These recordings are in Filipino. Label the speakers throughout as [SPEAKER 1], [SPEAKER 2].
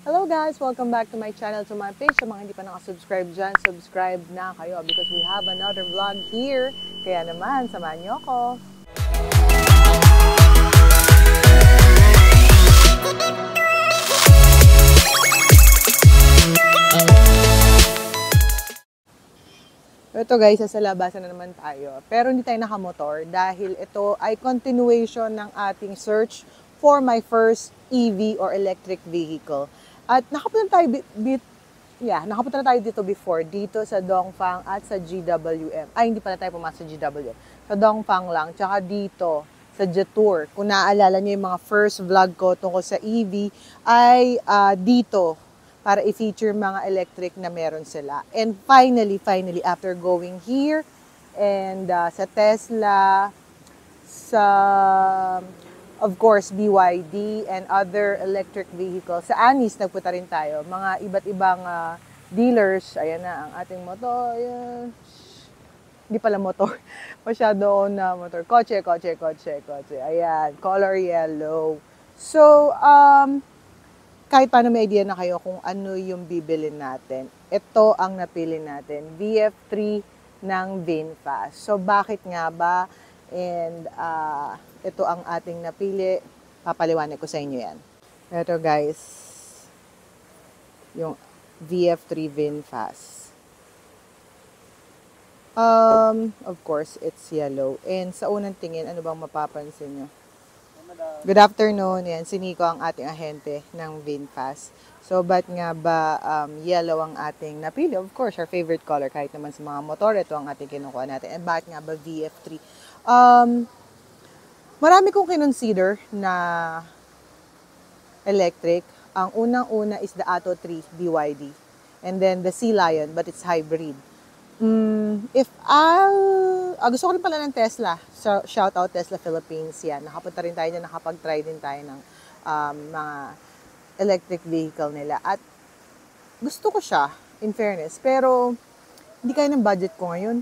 [SPEAKER 1] Hello guys! Welcome back to my channel, to my page. Sa mga hindi pa nakasubscribe dyan, subscribe na kayo because we have another vlog here. Kaya naman, samahan niyo ako. Ito guys, sa labasan na naman tayo. Pero hindi tayo nakamotor dahil ito ay continuation ng ating search for my first EV or electric vehicle. At nakapunta na tayo dito before, dito sa Dongfang at sa GWM. Ay, hindi pala tayo pumasok sa GWM. Sa Dongfang lang, tsaka dito sa Jetour. Kung naaalala niyo yung mga first vlog ko tungkol sa EV, ay dito para i-feature mga electric na meron sila. And finally, after going here, and sa Tesla, sa of course, BYD and other electric vehicles. Sa Anis, nagpunta rin tayo. Mga iba't ibang dealers. Ayan na, ang ating motor. Ayan. Hindi pala motor. Masyado na motor. Kotse. Ayan, color yellow. So, kahit paano may idea na kayo kung ano yung bibilin natin. Ito ang napili natin. VF3 ng VinFast. So, bakit nga ba? And ito ang ating napili. Papaliwanag ko sa inyo yan. Ito guys, yung VF3 VinFast. Of course, it's yellow. And sa unang tingin, ano bang mapapansin nyo? Good afternoon. Yan, si Nico ang ating ahente ng VinFast. So, ba't nga ba yellow ang ating napili? Of course, our favorite color. Kahit naman sa mga motor, ito ang ating kinukuha natin. And bakit nga ba VF3? Marami kong kinonsider na electric. Ang unang-una is the Atto 3 BYD. And then the Sea Lion, but it's hybrid. Gusto ko rin pala ng Tesla. So, shout out Tesla Philippines. Yan. Nakapunta rin tayo dyan, nakapag-try din tayo ng mga electric vehicle nila. At gusto ko siya, in fairness. Pero, hindi kaya ng budget ko ngayon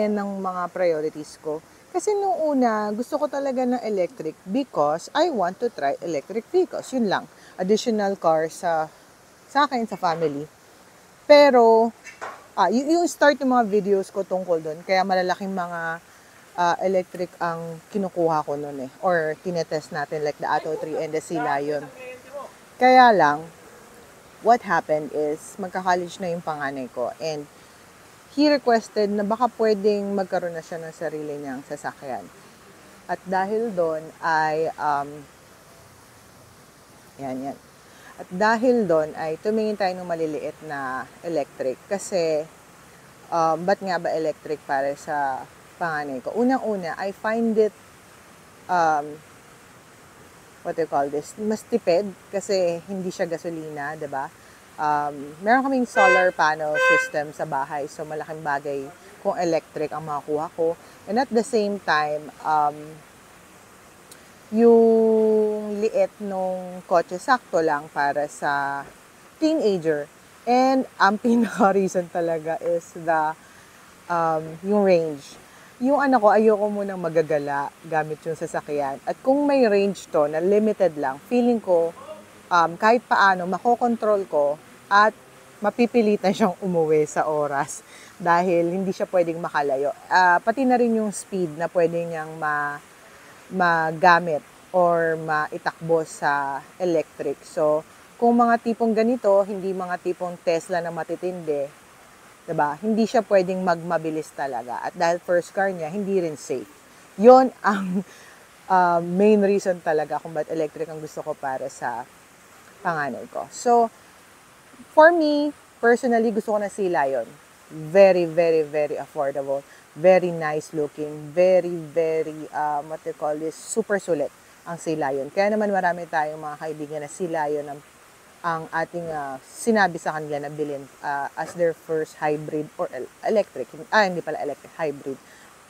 [SPEAKER 1] ng mga priorities ko. Kasi nung una, gusto ko talaga ng electric because I want to try electric vehicles. Yun lang. Additional car sa akin, sa family. Pero, yung start ng mga videos ko tungkol doon, kaya malalaking mga electric ang kinukuha ko noon eh. Or tinetest natin like the Atto 3 and the Sea Lion. Kaya lang, what happened is, magka-college na yung panganay ko. And he requested na baka pwedeng magkaroon na siya ng sarili niyang sasakyan. At dahil doon ay, yan. At dahil doon ay tumingin tayo ng maliliit na electric. Kasi, ba't nga ba electric para sa panganay ko? Unang-una, I find it, what do you call this? Mas tipid kasi hindi siya gasolina, diba? Meron kaming solar panel system sa bahay. So, malaking bagay kung electric ang makakuha ko. And at the same time, yung liit nung kotse, sakto lang para sa teenager. And ang pinaka-reason talaga is yung range. Yung anak ko, ayoko munang magagala gamit yung sasakyan. At kung may range to na limited lang, feeling ko, kahit paano, makokontrol ko at mapipilitan siyang umuwi sa oras dahil hindi siya pwedeng makalayo. Pati na rin yung speed na pwede niyang magamit or maitakbo sa electric. So, kung mga tipong ganito, hindi mga tipong Tesla na matitindi, diba? Hindi siya pwedeng magmabilis talaga. At dahil first car niya, hindi rin safe. Yon ang main reason talaga kung ba't electric ang gusto ko para sa panganay ko. So, for me, personally, gusto ko na Sea Lion. Very affordable. Very nice looking. Very, what they call this, super sulit ang Sea Lion. Kaya naman marami tayong mga kaibigan na Sea Lion ang ating sinabi sa kanila na bilhin as their first hybrid or electric. Hindi pala electric, hybrid.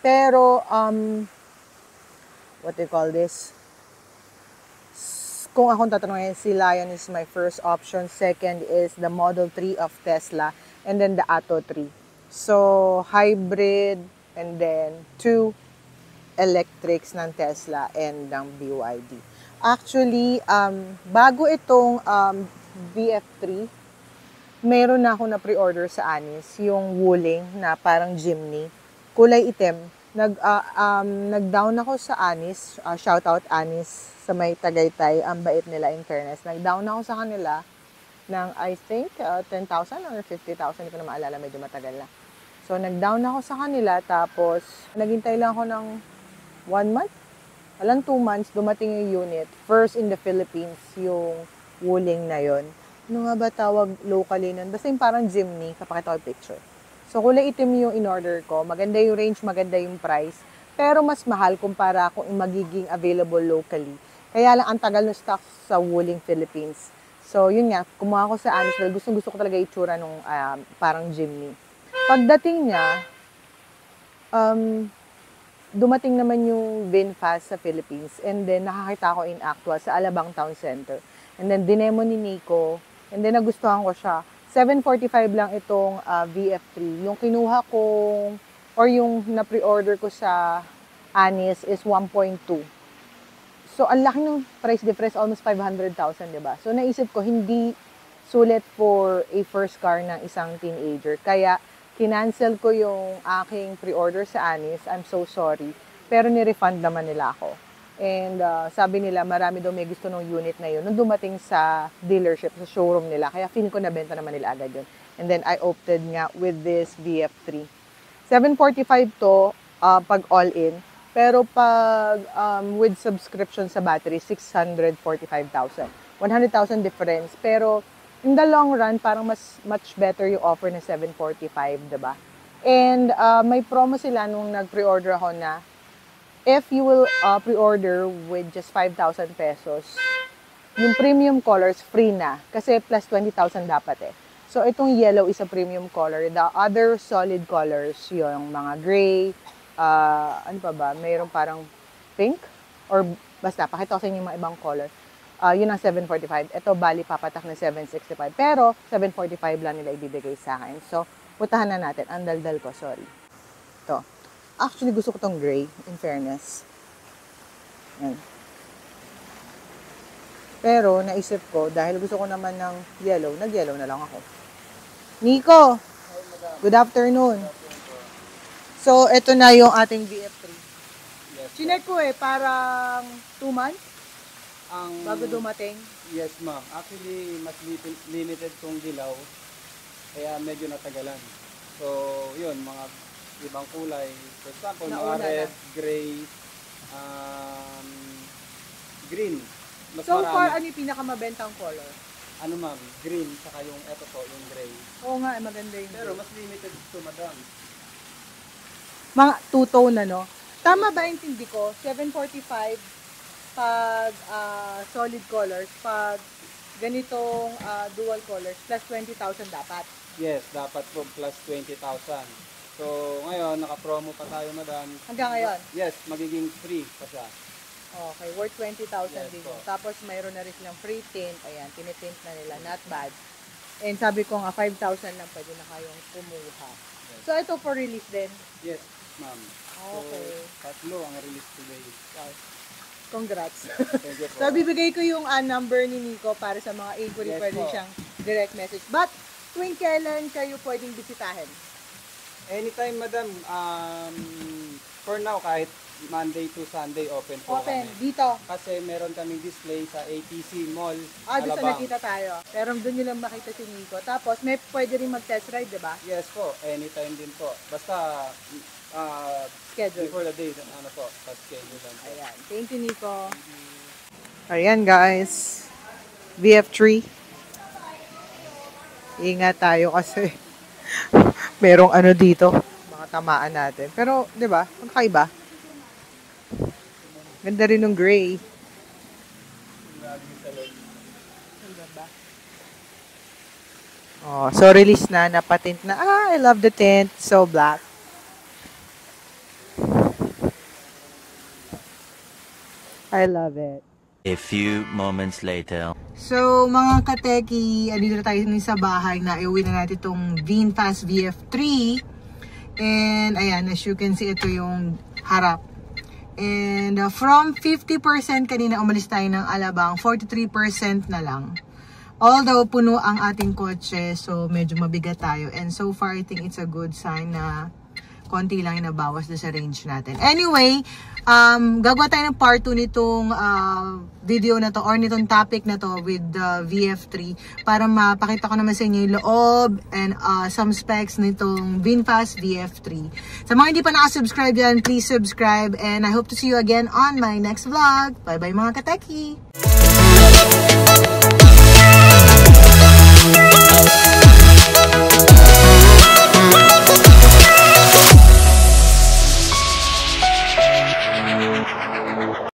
[SPEAKER 1] Pero, what they call this, kung akong tatanungin, Sea Lion is my first option. Second is the Model 3 of Tesla. And then the Atto 3. So, hybrid. And then, 2 electrics ng Tesla and ng BYD. Actually, bago itong VF3. Meron na ako na pre-order sa Anis, yung Wuling na parang Jimny. Kulay itim. Nag-down ako sa Anis, shout out Anis sa may Tagaytay, ang bait nila in fairness. Nag-down ako sa kanila ng I think 10,000 or 50,000, hindi ko na maalala, medyo matagal na. So nag-down ako sa kanila, tapos naghintay lang ako ng 1 month. Walang 2 months, dumating yung unit. First in the Philippines, yung Wuling na yon. Ano nga ba tawag locally nun? Basta yung parang Jimny, kapakita ko yung picture. So, kulay itim yung in-order ko. Maganda yung range, maganda yung price. Pero mas mahal kumpara kung magiging available locally. Kaya lang, ang tagal ng stock sa Wuling Philippines. So, yun nga, kumuha ko sa Anis dahil gusto ko talaga itsura nung parang Jimny. Pagdating niya, dumating naman yung VinFast sa Philippines, and then nakakita ko in actual sa Alabang Town Center. And then dinemo ni Nico, and then nagustuhan ko siya. 745 lang itong VF3. Yung kinuha kong, or yung na-pre-order ko sa Anis is 1.2. So, ang laki ng price difference, almost 500,000, diba? So, naisip ko, hindi sulit for a first car ng isang teenager. Kaya, kinancel ko yung aking pre-order sa Anis. I'm so sorry. Pero ni-refund naman nila ako. And sabi nila, marami daw may gusto ng unit na yun nung dumating sa dealership, sa showroom nila. Kaya feeling ko nabenta naman nila agad yun. And then I opted nga with this VF3. 745 to pag all-in. Pero pag with subscription sa battery, 645,000. 100,000 difference. Pero in the long run, parang much better yung offer na 745, diba? And may promo sila nung nag-pre-order ako na if you will pre-order with just 5,000 pesos, yung premium colors free na. Kasi plus 20,000 dapat eh. So itong yellow is a premium color. The other solid colors, yung mga gray, ano pa ba? Mayroon parang pink? Or basta, pakita ko sa inyo yung mga ibang color. Yun ang 745. Ito, bali, papatak na 765. Pero, 745 lang nila ibibigay sa akin. So, putahan na natin. Ang daldal ko, sorry. Ito. Actually, gusto ko tong gray, in fairness. Yan. Pero, naisip ko, dahil gusto ko naman ng yellow, nag-yellow na lang ako. Nico! Good afternoon. So, ito na yung ating VF3.
[SPEAKER 2] Yes,
[SPEAKER 1] Chinek ko eh, parang 2 months bago dumating.
[SPEAKER 2] Yes, ma'am. Actually, mas limited tong dilaw. Kaya medyo natagalan. So, yun, mga ibang kulay. For example, mga red, gray, green. Mas
[SPEAKER 1] So
[SPEAKER 2] marami.
[SPEAKER 1] far, ano yung pinakamabentang color?
[SPEAKER 2] Ano ma'am? Green, saka yung eto po, yung gray.
[SPEAKER 1] Oo nga, maganda yung
[SPEAKER 2] Pero mas limited to madam.
[SPEAKER 1] mga two-tone na, no? Tama ba yung tindi ko? 745 pag solid colors, pag ganitong dual colors, plus 20,000 dapat.
[SPEAKER 2] Yes, dapat po plus 20,000. So, ngayon, naka-promo pa tayo madam.
[SPEAKER 1] Hanggang ngayon?
[SPEAKER 2] Yes, magiging free pa siya.
[SPEAKER 1] Okay, worth 20,000
[SPEAKER 2] Yes,
[SPEAKER 1] din
[SPEAKER 2] po.
[SPEAKER 1] yun. Tapos mayroon na rin silang free tint. Ayan, tinitint na nila. Not bad. And sabi ko nga, 5,000 lang pwede na kayong kumuha.
[SPEAKER 2] Yes.
[SPEAKER 1] So, ito for release din.
[SPEAKER 2] Yes, ma'am.
[SPEAKER 1] Okay.
[SPEAKER 2] So, tatlo ang release today.
[SPEAKER 1] Wow. Congrats.
[SPEAKER 2] Thank you po.
[SPEAKER 1] So, bibigay ko yung number ni Nico para sa mga inquiry.
[SPEAKER 2] Yes,
[SPEAKER 1] Pwede
[SPEAKER 2] po.
[SPEAKER 1] siyang direct message. But, tuwing kailan kayo pwedeng bisitahin?
[SPEAKER 2] Anytime, madam. For now, kahit Monday to Sunday, open po
[SPEAKER 1] Open,
[SPEAKER 2] kami.
[SPEAKER 1] dito.
[SPEAKER 2] Kasi meron kaming display sa ATC Mall,
[SPEAKER 1] Doon sa
[SPEAKER 2] Alabang.
[SPEAKER 1] nakita tayo. Pero doon nyo lang makita si Nico. Tapos, may pwede rin mag-test ride, di ba?
[SPEAKER 2] Yes po, anytime din po. Basta,
[SPEAKER 1] Schedule.
[SPEAKER 2] before the day, ano po, pa-schedule lang po.
[SPEAKER 1] Ayan. Thank you, Nico. Ayan, guys. VF3. Ingat tayo kasi merong ano dito. Mga tamaan natin. Pero, di ba? Magkaiba. Ganda rin ng gray. Oh, so release na, napatint na. I love the tint. So black. I love it.
[SPEAKER 3] A few moments later.
[SPEAKER 1] So, mga kateki, dito na tayo sa bahay na iuwi na natin itong VinFast VF3. And, ayan, as you can see, ito yung harap. And from 50% kanina umalis tayo ng Alabang, 43% na lang. Although puno ang ating kotse, so medyo mabigat tayo. And so far, I think it's a good sign na konti lang yung nabawas doon sa range natin. Anyway, gagawa tayo ng part 2 nitong video na to or nitong topic na to with the VF3 para mapakita ko naman sa inyo yung loob and some specs nitong VinFast VF3. Sa mga hindi pa nakasubscribe yan, please subscribe and I hope to see you again on my next vlog. Bye-bye mga kateki!